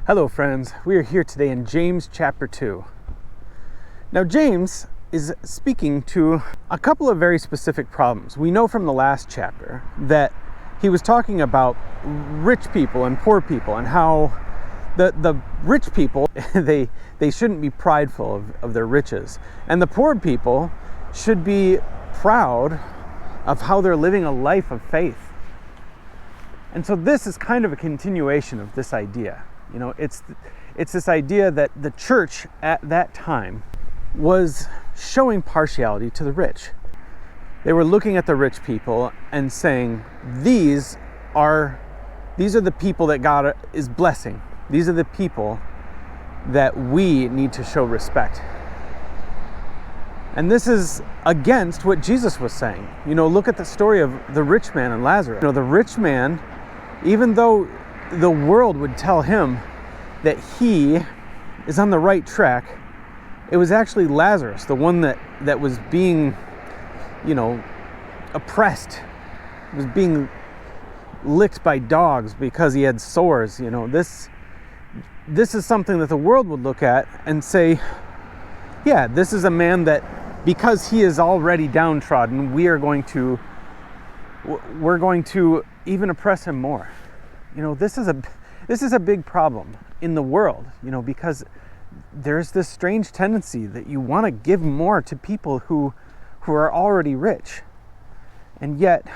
Hello friends, we are here today in James chapter 2. Now James is speaking to a couple of very specific problems. We know from the last chapter that he was talking about rich people and poor people and how the rich people, they shouldn't be prideful of their riches. And the poor people should be proud of how they're living a life of faith. And so this is kind of a continuation of this idea. You know, it's this idea that the church at that time was showing partiality to the rich. They were looking at the rich people and saying, these are the people that God is blessing. These are the people that we need to show respect. And this is against what Jesus was saying. You know, look at the story of the rich man and Lazarus. You know, the rich man, even though the world would tell him that he is on the right track, it was actually Lazarus, the one that was being, oppressed, was being licked by dogs because he had sores. You know, this is something that the world would look at and say, yeah, this is a man that, because he is already downtrodden, we're going to even oppress him more. You know, this is a big problem in the world, because there's this strange tendency that you want to give more to people who are already rich. And yet,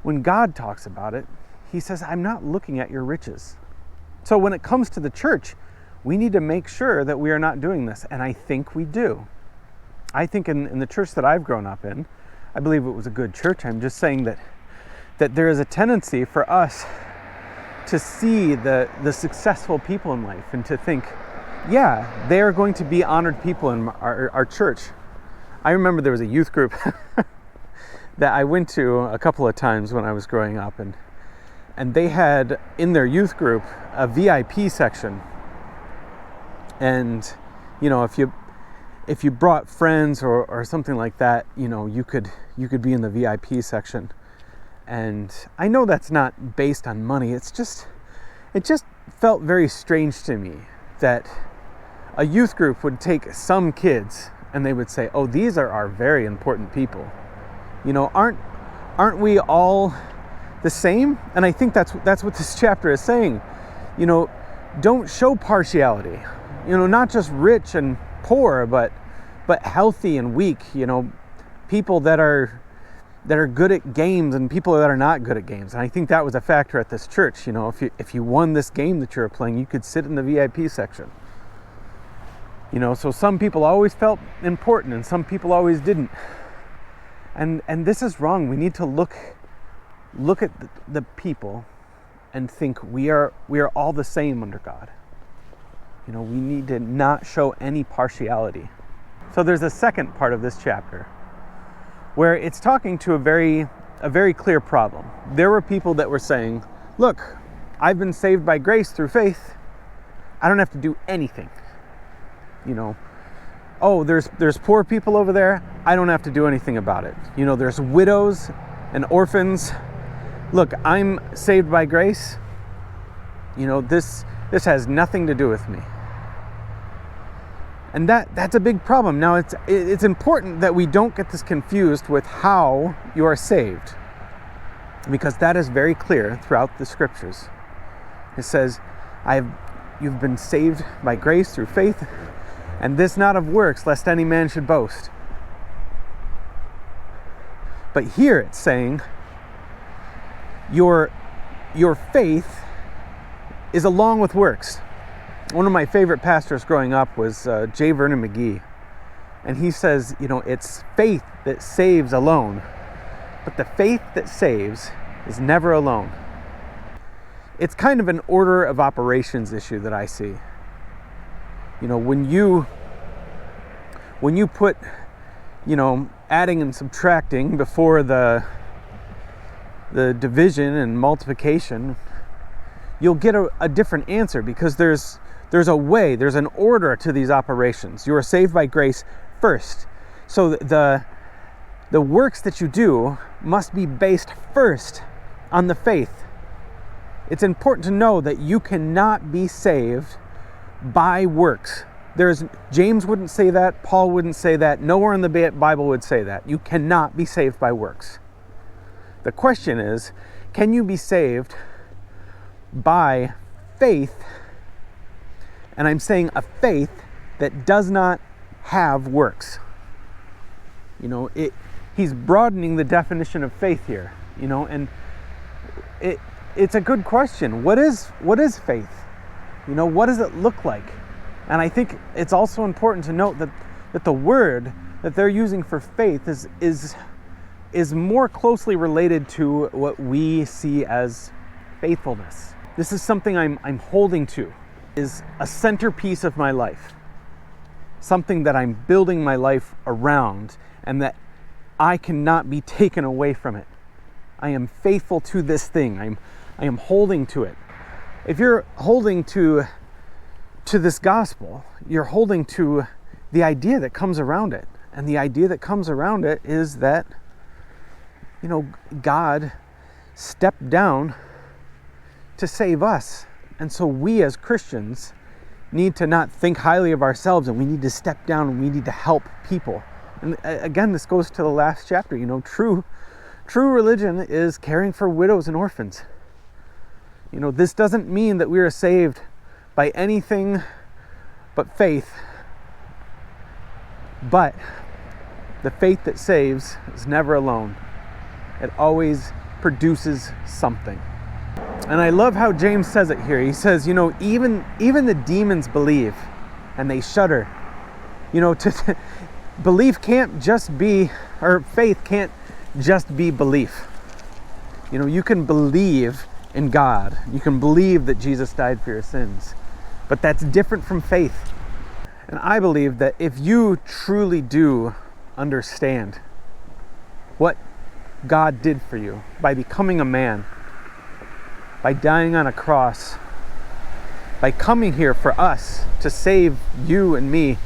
when God talks about it, he says, I'm not looking at your riches. So when it comes to the church, we need to make sure that we are not doing this. And I think we do. I think in the church that I've grown up in, I believe it was a good church. I'm just saying that there is a tendency for us to see the successful people in life and to think, yeah, they are going to be honored people in our church. I remember there was a youth group that I went to a couple of times when I was growing up, and they had in their youth group a VIP section. And if you brought friends or something like that, you could be in the VIP section. And I know that's not based on money. It just felt very strange to me that a youth group would take some kids and they would say, oh, these are our very important people. Aren't we all the same? And I think that's what this chapter is saying. Don't show partiality. Not just rich and poor, but healthy and weak. People that are good at games and people that are not good at games. And I think that was a factor at this church. If you won this game that you were playing, you could sit in the VIP section. So some people always felt important and some people always didn't. And this is wrong. We need to look at the people and think we are all the same under God. We need to not show any partiality. So there's a second part of this chapter where it's talking to a very clear problem. There were people that were saying, look, I've been saved by grace through faith. I don't have to do anything. Oh, there's poor people over there. I don't have to do anything about it. There's widows and orphans. Look, I'm saved by grace. This has nothing to do with me. And that's a big problem. Now, it's important that we don't get this confused with how you are saved, because that is very clear throughout the scriptures. It says, you've been saved by grace through faith, and this not of works, lest any man should boast. But here it's saying, your faith is along with works. One of my favorite pastors growing up was J. Vernon McGee. And he says, it's faith that saves alone, but the faith that saves is never alone. It's kind of an order of operations issue that I see. When you put, adding and subtracting before the division and multiplication, you'll get a different answer, because there's a way, there's an order to these operations. You are saved by grace first. So the works that you do must be based first on the faith. It's important to know that you cannot be saved by works. James wouldn't say that, Paul wouldn't say that, nowhere in the Bible would say that. You cannot be saved by works. The question is, can you be saved by faith? And I'm saying a faith that does not have works. He's broadening the definition of faith here, and it's a good question. What is faith? What does it look like? And I think it's also important to note that the word that they're using for faith is more closely related to what we see as faithfulness. This is something I'm holding to, is a centerpiece of my life. Something that I'm building my life around and that I cannot be taken away from it. I am faithful to this thing. I am holding to it. If you're holding to this gospel, you're holding to the idea that comes around it. And the idea that comes around it is that, God stepped down to save us. And so we as Christians need to not think highly of ourselves, and we need to step down and we need to help people. And again, this goes to the last chapter. True religion is caring for widows and orphans. This doesn't mean that we are saved by anything but faith. But the faith that saves is never alone. It always produces something. And I love how James says it here. He says, even the demons believe and they shudder. Belief can't just be, or faith can't just be belief. You can believe in God. You can believe that Jesus died for your sins. But that's different from faith. And I believe that if you truly do understand what God did for you by becoming a man, by dying on a cross, by coming here for us to save you and me,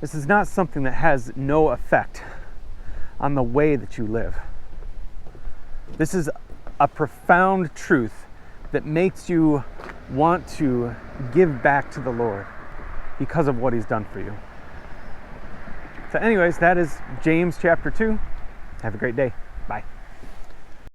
this is not something that has no effect on the way that you live. This is a profound truth that makes you want to give back to the Lord because of what He's done for you. So anyways, that is James chapter 2. Have a great day. Bye.